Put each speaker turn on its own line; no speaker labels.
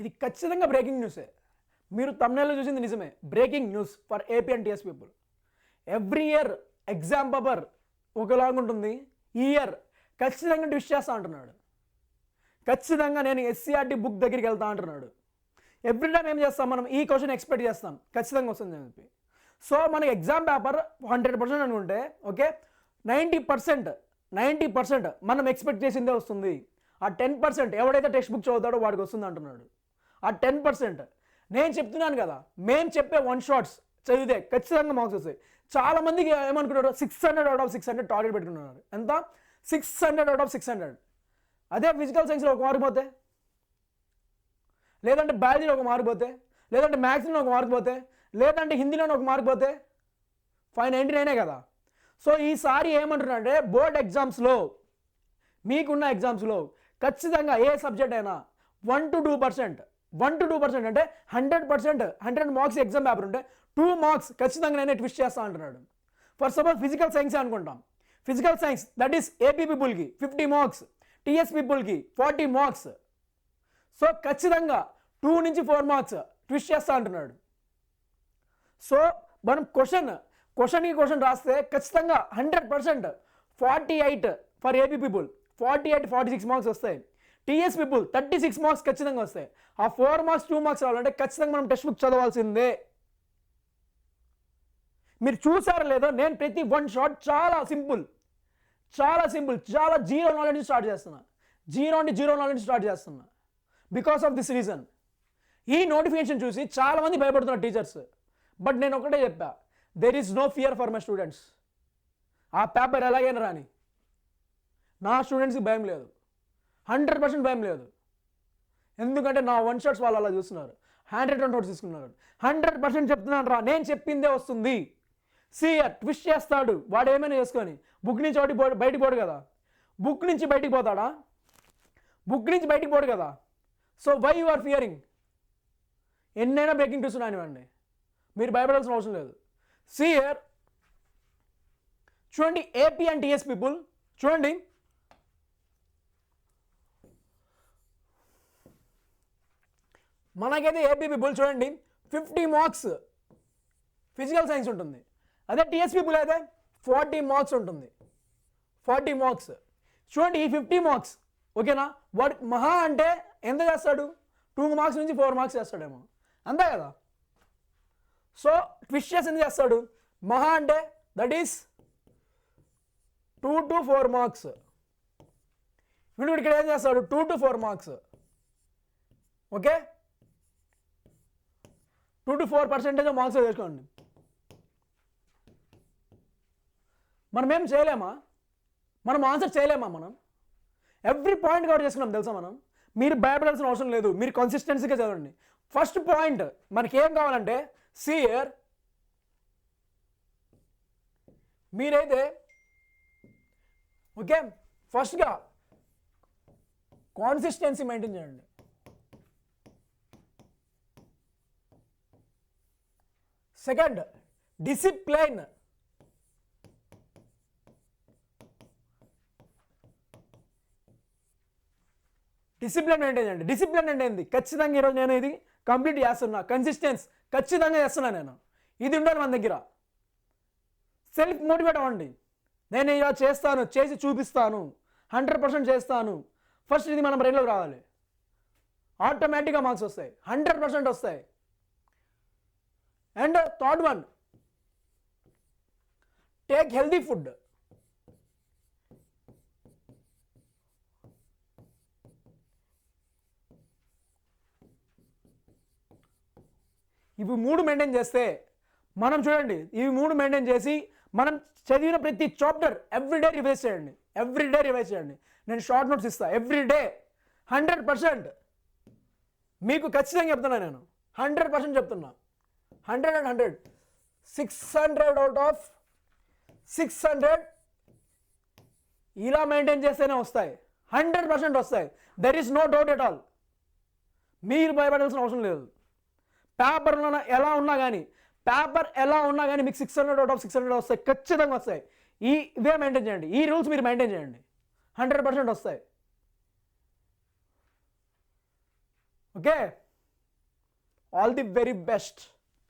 ఇది ఖచ్చితంగా బ్రేకింగ్ న్యూసే. మీరు తమ్నైల్లో చూసింది నిజమే. Breaking news for AP and TS people. Every year exam paper ఒకలాగా ఉంటుంది. ఈ ఇయర్ ఖచ్చితంగా ట్విస్ట్ చేస్తా అంటున్నాడు. ఖచ్చితంగా నేను ఎస్సీఆర్టీ బుక్ దగ్గరికి వెళ్తా అంటున్నాడు. ఎవ్రీ టైం ఏం చేస్తాం మనం, ఈ క్వశ్చన్ ఎక్స్పెక్ట్ చేస్తాం ఖచ్చితంగా వస్తుంది అని చెప్పి. సో మనకి ఎగ్జామ్ పేపర్ 100% అనుకుంటే ఓకే, 90% మనం ఎక్స్పెక్ట్ చేసిందే వస్తుంది. ఆ 10% ఎవడైతే టెక్స్ట్ బుక్ చదువుతాడో వాడికి వస్తుంది అంటున్నాడు. ఆ 10% నేను చెప్తున్నాను కదా, మేము చెప్పే 1 షాట్స్ చదివితే ఖచ్చితంగా మార్క్స్ వస్తాయి. చాలామందికి ఏమనుకుంటారు, 600 out of 600 టార్గెట్ పెట్టుకున్నారు. ఎంత? 600 out of 600. అదే ఫిజికల్ సైన్స్లో ఒక మార్క్ పోతే, లేదంటే బయాలజీలో ఒక మార్క్ పోతే, లేదంటే మ్యాథ్స్లో ఒక మార్క్ పోతే, లేదంటే హిందీలోనే ఒక మార్క్ పోతే 599 కదా. సో ఈసారి ఏమంటున్నారంటే బోర్డ్ ఎగ్జామ్స్లో, మీకున్న ఎగ్జామ్స్లో ఖచ్చితంగా ఏ సబ్జెక్ట్ అయినా 1 to 2% అంటే 100%, 100 మార్క్స్ ఎగ్జామ్ పేపర్ ఉంటే 2 మార్క్స్ ఖచ్చితంగా నేనే ట్విస్ట్ చేస్తా అంటున్నాడు. ఫర్ సపోజ్ ఫిజికల్ సైన్స్ అనుకుంటాం. Physical science that is AP పీపుల్కి 50 మార్క్స్, టీఎస్ పీపుల్కి 40 మార్క్స్. సో ఖచ్చితంగా 2 నుంచి 4 మార్క్స్ ట్విస్ట్ చేస్తా అంటున్నాడు. సో మనం క్వశ్చన్ రాస్తే ఖచ్చితంగా 100% 48 ఫర్ ఏపీ పీపుల్, 46 మార్క్స్ వస్తాయి. టీఎస్ పీపుల్ 36 మార్క్స్ ఖచ్చితంగా వస్తాయి. ఆ 4 మార్క్స్ 2 మార్క్స్ రావాలంటే ఖచ్చితంగా మనం టెక్స్ట్ బుక్ చదవాల్సిందే. మీరు చూసారో లేదో, నేను ప్రతి 1 షాట్ చాలా సింపుల్, చాలా జీరో నాలెడ్జ్ స్టార్ట్ చేస్తున్నా. జీరో నాలెడ్జ్ స్టార్ట్ చేస్తున్నా. Because of this reason. ఈ నోటిఫికేషన్ చూసి చాలామంది భయపడుతున్నారు టీచర్స్. బట్ నేను ఒకటే చెప్పా, there is no fear for my students. ఆ పేపర్ ఎలాగైనా రాని, నా స్టూడెంట్స్కి భయం లేదు, 100% భయం లేదు. ఎందుకంటే నా 1 షాట్స్ వాళ్ళు అలా చూస్తున్నారు, 100 నోట్స్ తీసుకున్నారు. 100% చెప్తున్నాను రా, నేను చెప్పిందే వస్తుంది. సీఆర్ ట్విస్ట్ చేస్తాడు, వాడు ఏమైనా చేసుకొని. బుక్ నుంచి బయటికి పోడు కదా. బుక్ నుంచి బయటికి పోతాడా? బుక్ నుంచి బయటికి పోడు కదా. So why you are fearing? ఎన్నైనా బ్రేకింగ్ న్యూస్ ఉన్నాయనివ్వండి, మీరు భయపడాల్సిన అవసరం లేదు. సీఆర్ చూడండి, ఏపీ అండ్ టీఎస్ పీపుల్ చూడండి. మనకైతే ఏపీ పీపుల్ చూడండి 50 మార్క్స్ ఫిజికల్ సైన్స్ ఉంటుంది. అదే టీఎస్ పీపుల్ అయితే 40 మార్క్స్ ఉంటుంది. 40 మార్క్స్ చూడండి. ఈ 50 మార్క్స్ ఓకేనా, వాడు మహా అంటే ఎంత చేస్తాడు? 2 మార్క్స్ నుంచి 4 మార్క్స్ చేస్తాడేమో, అంతే కదా. సో ట్విస్ట్ చేసి ఎంత చేస్తాడు? మహా అంటే దట్ ఈస్ 2 to 4 మార్క్స్. వీడు ఇక్కడ ఏం చేస్తాడు? 2 to 4 marks. Okay, 2 to 4% marks తెచ్చుకోండి. మనం ఏం చేయలేమా? మనం ఆన్సర్ చేయలేమా? మనం ఎవ్రీ పాయింట్ కవర్ చేసుకున్నాం తెలుసా మనం. మీరు భయపడాల్సిన అవసరం లేదు, మీరు కన్సిస్టెన్సీగా చదవండి. ఫస్ట్ పాయింట్ మనకి ఏం కావాలంటే, సియర్ మీరైతే ఓకే ఫస్ట్గా కాన్సిస్టెన్సీ మెయింటైన్ చేయండి. Second discipline. డిసిప్లిన్ మెయింటైన్ చేయండి. డిసిప్లిన్ అంటే ఏంది? ఖచ్చితంగా ఈరోజు నేను ఇది కంప్లీట్ చేస్తున్నా, కన్సిస్టెన్స్ ఖచ్చితంగా చేస్తున్నా నేను. ఇది ఉండాలి మన దగ్గర. సెల్ఫ్ మోటివేట్ అవ్వండి. నేను ఇలా చేస్తాను, చేసి చూపిస్తాను, 100% చేస్తాను. ఫస్ట్ ఇది మన బ్రెయిన్లోకి రావాలి. ఆటోమేటిక్గా మార్క్స్ వస్తాయి, 100% వస్తాయి. And third one, take healthy food. ఇవి 3 మెయింటైన్ చేస్తే మనం చూడండి, ఇవి 3 మెయింటైన్ చేసి మనం చదివిన ప్రతి చాప్టర్ ఎవ్రీడే రివైజ్ చేయండి. ఎవ్రీడే రివైజ్ చేయండి. నేను షార్ట్ నోట్స్ ఇస్తాను ఎవ్రీడే. 100% మీకు ఖచ్చితంగా చెప్తున్నా, నేను 100% చెప్తున్నా. 100 and 100, 600 out of 600 ఇలా మెయింటైన్ చేస్తేనే వస్తాయి, 100% వస్తాయి. There is no doubt at all. మీరు భయపడాల్సిన అవసరం లేదు. పేపర్లో ఎలా ఉన్నా కానీ మీకు 600 out of 600 వస్తాయి, ఖచ్చితంగా వస్తాయి. ఇవే మెయింటైన్ చేయండి, ఈ రూల్స్ మీరు మెయింటైన్ చేయండి, 100% వస్తాయి. Okay. All the very best.